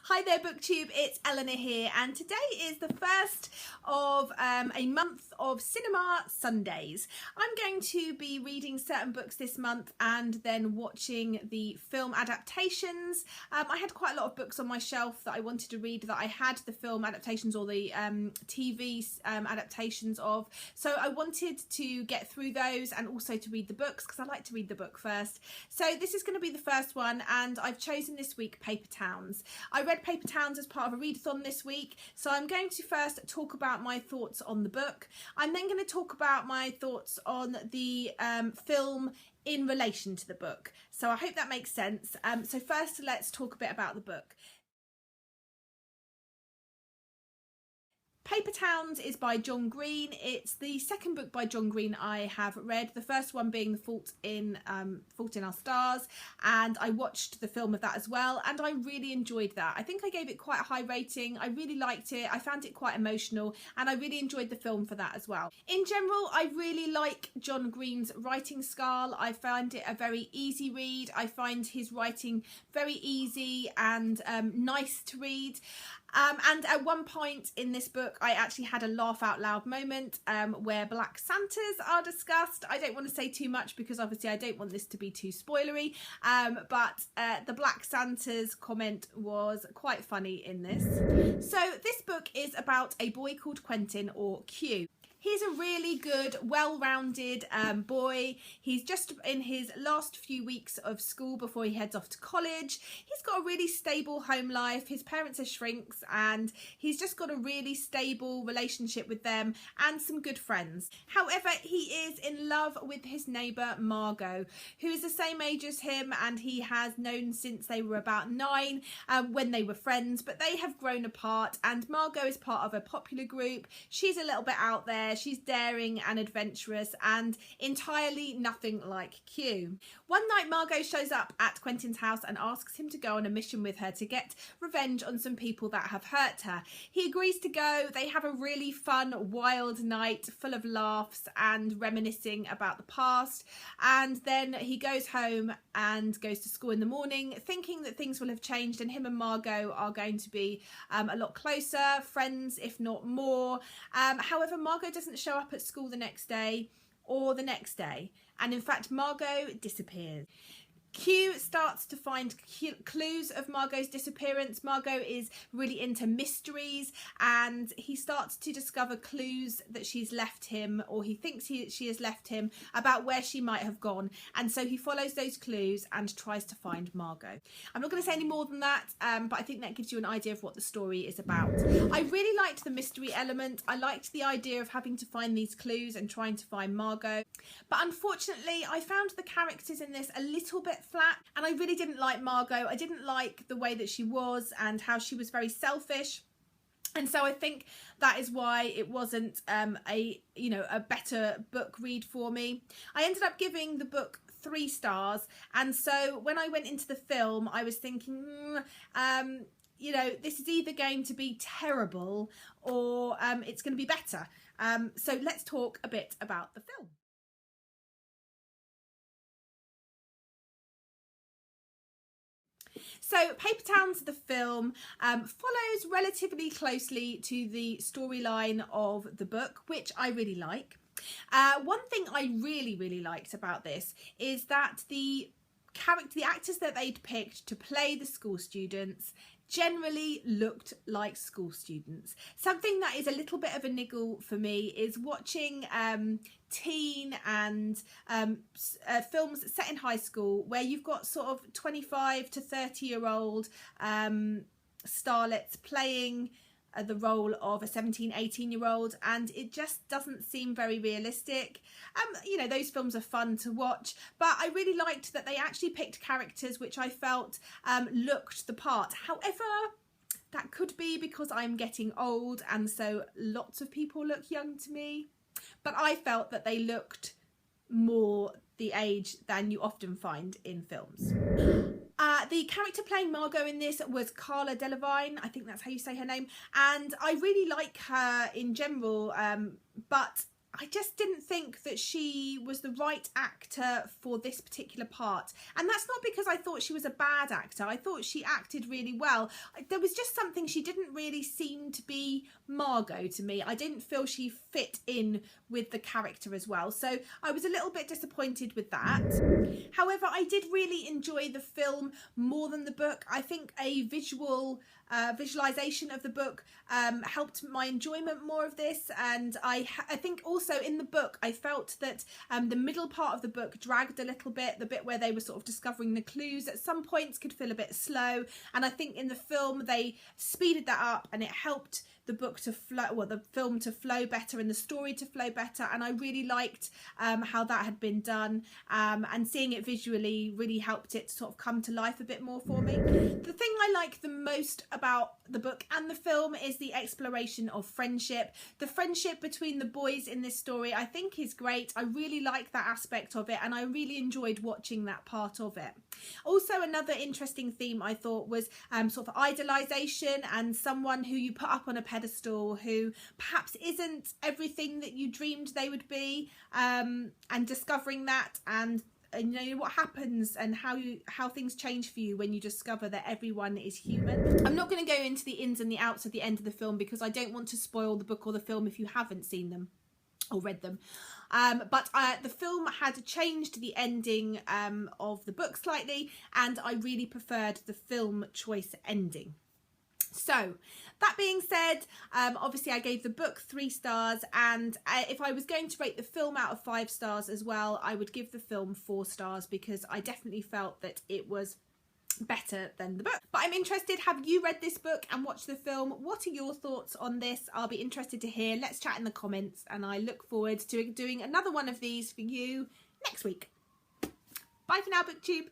Hi there BookTube, it's Eleanor here, and today is the first of a month of Cinema Sundays. I'm going to be reading certain books this month and then watching the film adaptations. I had quite a lot of books on my shelf that I wanted to read that I had the film adaptations or the TV adaptations of, so I wanted to get through those and also to read the books because I like to read the book first. So this is going to be the first one, and I've chosen this week Paper Towns. I read Paper Towns as part of a readathon this week, so I'm going to first talk about my thoughts on the book. I'm then going to talk about my thoughts on the film in relation to the book. So I hope that makes sense. So first let's talk a bit about the book. Paper Towns is by John Green. It's the second book by John Green I have read, the first one being The Fault in Our Stars, and I watched the film of that as well, and I really enjoyed that. I think I gave it quite a high rating. I really liked it. I found it quite emotional, and I really enjoyed the film for that as well. In general, I really like John Green's writing style. I find it a very easy read. I find his writing very easy and nice to read. And at one point in this book, I actually had a laugh out loud moment where Black Santas are discussed. I don't want to say too much because obviously I don't want this to be too spoilery, but the Black Santas comment was quite funny in this. So this book is about a boy called Quentin, or Q. He's a really good, well-rounded boy. He's just in his last few weeks of school before he heads off to college. He's got a really stable home life. His parents are shrinks, and he's just got a really stable relationship with them and some good friends. However, he is in love with his neighbour Margot, who is the same age as him, and he has known since they were about 9 when they were friends, but they have grown apart, and Margot is part of a popular group. She's a little bit out there. She's daring and adventurous and entirely nothing like Q. One night Margot shows up at Quentin's house and asks him to go on a mission with her to get revenge on some people that have hurt her. He agrees to go. They have a really fun, wild night full of laughs and reminiscing about the past, and then he goes home and goes to school in the morning thinking that things will have changed and him and Margot are going to be a lot closer, friends if not more. However, Margot doesn't show up at school the next day or the next day, and in fact Margot disappears. Q starts to find clues of Margot's disappearance. Margot is really into mysteries, and he starts to discover clues that she's left him, or he thinks she has left him, about where she might have gone, and so he follows those clues and tries to find Margot. I'm not going to say any more than that, but I think that gives you an idea of what the story is about. I really liked the mystery element. I liked the idea of having to find these clues and trying to find Margot, but unfortunately I found the characters in this a little bit flat, and I really didn't like Margot. I didn't like the way that she was and how she was very selfish, and so I think that is why it wasn't a better book read for me. I ended up giving the book 3 stars, and so when I went into the film I was thinking this is either going to be terrible or it's going to be better. So let's talk a bit about the film. So Paper Towns, the film, follows relatively closely to the storyline of the book, which I really like. One thing I really liked about this is that the actors that they'd picked to play the school students generally looked like school students. Something that is a little bit of a niggle for me is watching teen and films set in high school where you've got sort of 25 to 30-year-old starlets playing the role of a 17-18-year-old, and it just doesn't seem very realistic. Those films are fun to watch, but I really liked that they actually picked characters which I felt looked the part. However, that could be because I'm getting old and so lots of people look young to me, but I felt that they looked more the age than you often find in films. The character playing Margot in this was Carla Delevingne, I think that's how you say her name, and I really like her in general, but I just didn't think that she was the right actor for this particular part. And that's not because I thought she was a bad actor. I thought she acted really well. There was just something, she didn't really seem to be Margot to me. I didn't feel she fit in with the character as well. So I was a little bit disappointed with that. However, I did really enjoy the film more than the book. I think a visualization of the book helped my enjoyment more of this, and I think also in the book I felt that the middle part of the book dragged a little bit. The bit where they were sort of discovering the clues at some points could feel a bit slow, and I think in the film they speeded that up and it helped the book to flow, well, the film to flow better and the story to flow better, and I really liked how that had been done, and seeing it visually really helped it to sort of come to life a bit more for me. The thing I like the most about the book and the film is the exploration of friendship. The friendship between the boys in this story I think is great. I really like that aspect of it, and I really enjoyed watching that part of it. Also, another interesting theme I thought was sort of idolization, and someone who you put up on a pedestal who perhaps isn't everything that you dreamed they would be, and discovering that, and you know what happens and how things change for you when you discover that everyone is human. I'm not going to go into the ins and the outs at the end of the film because I don't want to spoil the book or the film if you haven't seen them or read them. But the film had changed the ending of the book slightly, and I really preferred the film choice ending. So that being said, obviously I gave the book 3 stars, and if I was going to rate the film out of 5 stars as well, I would give the film 4 stars because I definitely felt that it was better than the book. But I'm interested, have you read this book and watched the film? What are your thoughts on this? I'll be interested to hear. Let's chat in the comments, and I look forward to doing another one of these for you next week. Bye for now, BookTube.